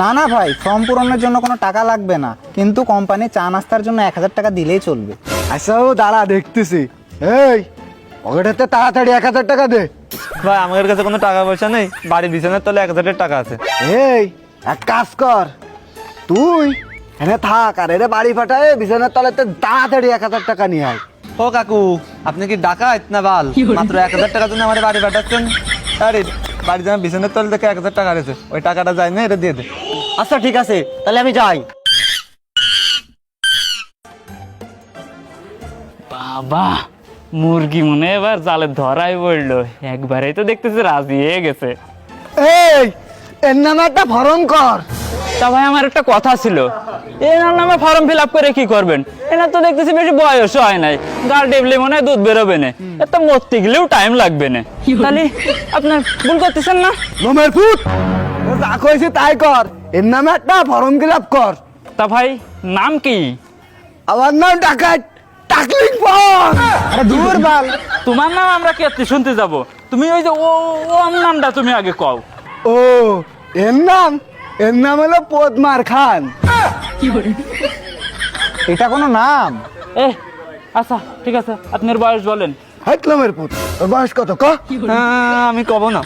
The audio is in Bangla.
না না ভাই, ফর্ম পূরণের জন্য কোনো টাকা লাগবে না, কিন্তু কোম্পানি চা নাস্তার জন্য 1000 টাকা দিলেই চলবে। আচ্ছা ও দাঁড়া দেখতেছি। এই পকেটেতে তাড়াতাড়ি 1000 টাকা দে। ভাই আমাদের কাছে কোনো টাকা পয়সা নেই, বাড়ি বিছানার তলে 1000 টাকা আছে। এই এক কাজ কর, তুই এনে থাক আর এরে বাড়ি পাঠায় বিছানার তলাতে তাড়াতাড়ি 1000 টাকা নিয়ে আয়। ও কাকু, আপনি কি ডাকাত না বাল? মাত্র 1000 টাকার জন্য আমার বাড়ি পাঠাচ্ছেন? আরে বাড়ি জানা বিছানার তলে দেখে 1000 টাকা রয়েছে, ওই টাকাটা যায় না, এটা দিয়ে দে। আচ্ছা ঠিক আছে, তাহলে আমি যাই। বাবা, মুরগি মনে হয় এবার জালে ধরাই পড়লো, একবারেই তো দেখতেছি রাজি হয়ে গেছে। এই এর নামে একটা ফর্ম কর। তা ভাই আমার একটা কথা ছিল, এনার নামে ফর্ম ফিল আপ করে কি করবেন? এনার তো দেখতেছি বেশি বয়স হয় নাই, গাল টেবলে মনে হয় দুধ বেরোবে না, এত মরতে গেলেও টাইম লাগবে না। তাহলে আপনার ভুল করতেছেন না? লোমের ফুট, ও যা কইছে তাই কর, এর নামে একটা ফর্ম ফিল আপ কর। তা ভাই নাম কি? আমার নাম ডাকাত টাকলিং ফর্ম। আরে দূর বাল, তোমার নাম আমরা কি এত শুনতে যাব? তুমি ওই যে ও ও নামটা তুমি আগে কও। ও এর নাম হলো পদ্মার খান। এটা কোনো নাম? এ আচ্ছা ঠিক আছে, আপনার বয়স বলেন। হাইট লোমের ফুট, তোর বয়স কত ক? আমি কব না।